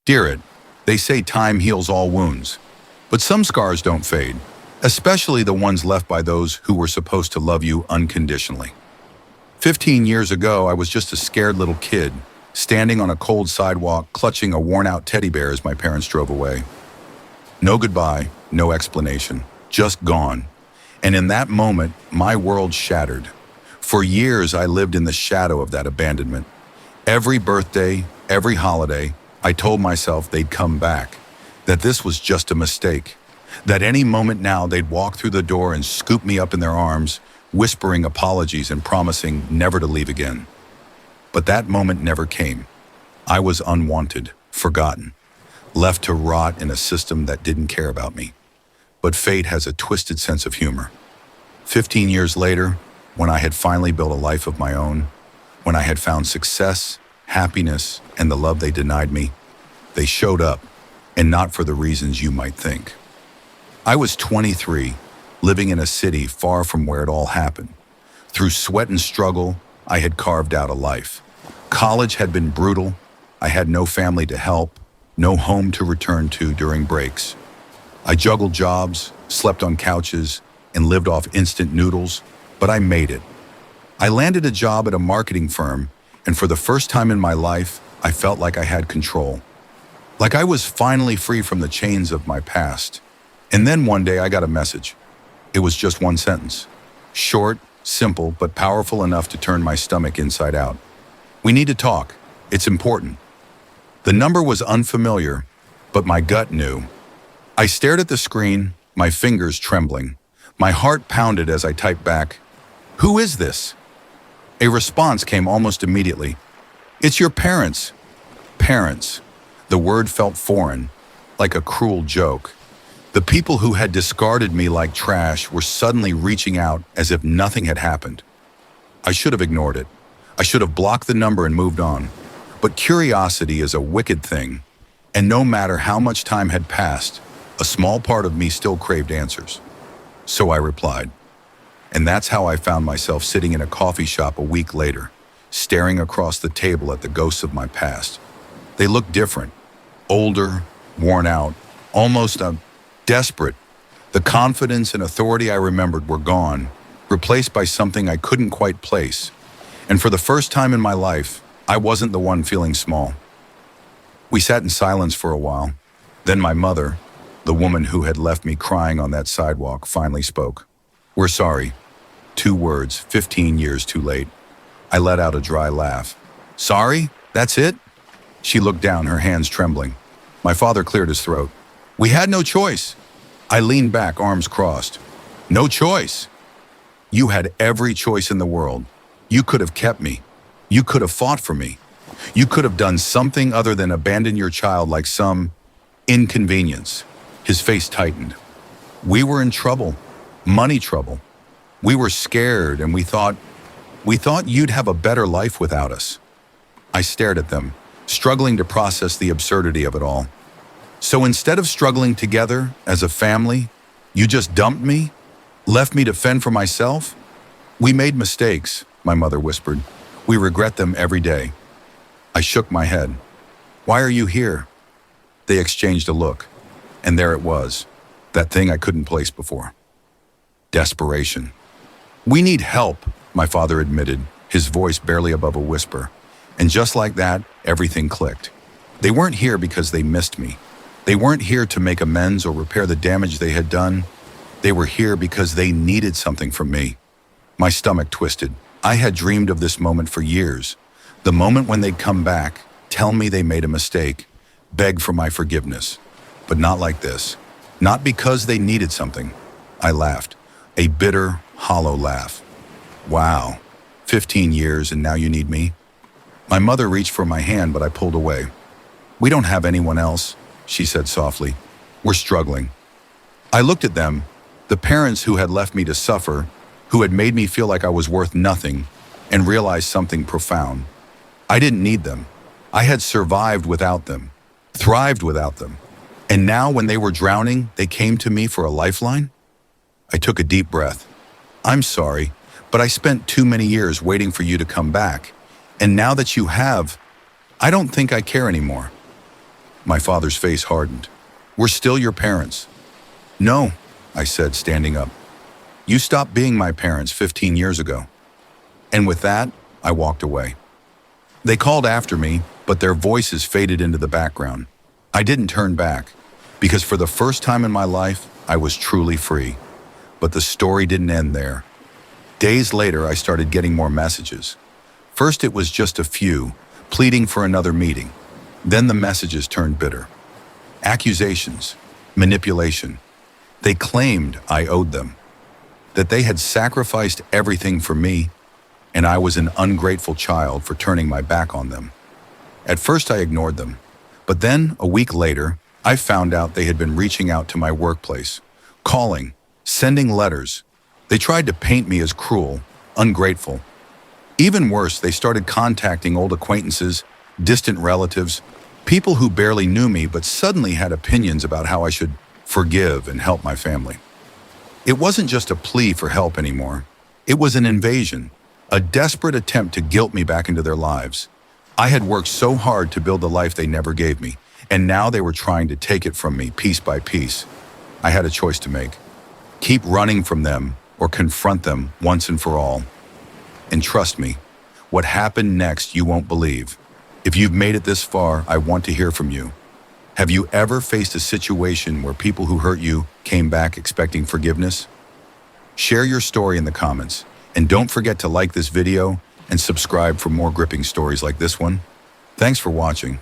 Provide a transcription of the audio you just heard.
Dear it, they say time heals all wounds. But some scars don't fade, especially the ones left by those who were supposed to love you unconditionally. 15 years ago, I was just a scared little kid, standing on a cold sidewalk, clutching a worn-out teddy bear as my parents drove away. No goodbye, no explanation, just gone. And in that moment, my world shattered. For years, I lived in the shadow of that abandonment. Every birthday, every holiday, I told myself they'd come back, that this was just a mistake, that any moment now they'd walk through the door and scoop me up in their arms, whispering apologies and promising never to leave again. But that moment never came. I was unwanted, forgotten, left to rot in a system that didn't care about me. But fate has a twisted sense of humor. 15 years later, when I had finally built a life of my own, when I had found success, happiness, and the love they denied me, they showed up, and not for the reasons you might think. I was 23, living in a city far from where it all happened. Through sweat and struggle, I had carved out a life. College had been brutal. I had no family to help, no home to return to during breaks. I juggled jobs, slept on couches, and lived off instant noodles, but I made it. I landed a job at a marketing firm, and for the first time in my life, I felt like I had control. Like I was finally free from the chains of my past. And then one day I got a message. It was just one sentence. Short, simple, but powerful enough to turn my stomach inside out. We need to talk. It's important. The number was unfamiliar, but my gut knew. I stared at the screen, my fingers trembling. My heart pounded as I typed back, "Who is this?" A response came almost immediately. "It's your parents." Parents. The word felt foreign, like a cruel joke. The people who had discarded me like trash were suddenly reaching out as if nothing had happened. I should have ignored it. I should have blocked the number and moved on. But curiosity is a wicked thing, and no matter how much time had passed, a small part of me still craved answers. So I replied. And that's how I found myself sitting in a coffee shop a week later, staring across the table at the ghosts of my past. They looked different, older, worn out, almost desperate. The confidence and authority I remembered were gone, replaced by something I couldn't quite place. And for the first time in my life, I wasn't the one feeling small. We sat in silence for a while. Then my mother, the woman who had left me crying on that sidewalk, finally spoke. "We're sorry." 2 words, 15 years too late. I let out a dry laugh. "Sorry? That's it?" She looked down, her hands trembling. My father cleared his throat. "We had no choice." I leaned back, arms crossed. "No choice?" "You had every choice in the world. You could have kept me. You could have fought for me. You could have done something other than abandon your child like some inconvenience." His face tightened. "We were in trouble. Money trouble. We were scared, and we thought you'd have a better life without us." I stared at them, struggling to process the absurdity of it all. "So instead of struggling together as a family, you just dumped me? Left me to fend for myself?" "We made mistakes," my mother whispered. "We regret them every day." I shook my head. "Why are you here?" They exchanged a look, and there it was, that thing I couldn't place before. Desperation. "We need help," my father admitted, his voice barely above a whisper. And just like that, everything clicked. They weren't here because they missed me. They weren't here to make amends or repair the damage they had done. They were here because they needed something from me. My stomach twisted. I had dreamed of this moment for years. The moment when they'd come back, tell me they made a mistake, beg for my forgiveness. But not like this. Not because they needed something. I laughed. A bitter, hollow laugh. "Wow, 15 years and now you need me?" My mother reached for my hand, but I pulled away. "We don't have anyone else," she said softly. "We're struggling." I looked at them, the parents who had left me to suffer, who had made me feel like I was worth nothing, and realized something profound. I didn't need them. I had survived without them, thrived without them. And now when they were drowning, they came to me for a lifeline? I took a deep breath. "I'm sorry, but I spent too many years waiting for you to come back. And now that you have, I don't think I care anymore." My father's face hardened. We're still your parents. No, I said, standing up. You stopped being my parents 15 years ago. And with that, I walked away. They called after me, but their voices faded into the background. I didn't turn back, because for the first time in my life, I was truly free. But the story didn't end there. Days later, I started getting more messages. First, it was just a few, pleading for another meeting. Then the messages turned bitter. Accusations, manipulation. They claimed I owed them, that they had sacrificed everything for me, and I was an ungrateful child for turning my back on them. At first, I ignored them, but then, a week later, I found out they had been reaching out to my workplace, calling, sending letters. They tried to paint me as cruel, ungrateful. Even worse, they started contacting old acquaintances, distant relatives, people who barely knew me but suddenly had opinions about how I should forgive and help my family. It wasn't just a plea for help anymore. It was an invasion, a desperate attempt to guilt me back into their lives. I had worked so hard to build the life they never gave me, and now they were trying to take it from me piece by piece. I had a choice to make. Keep running from them or confront them once and for all. And trust me, what happened next you won't believe. If you've made it this far, I want to hear from you. Have you ever faced a situation where people who hurt you came back expecting forgiveness? Share your story in the comments, and don't forget to like this video and subscribe for more gripping stories like this one. Thanks for watching.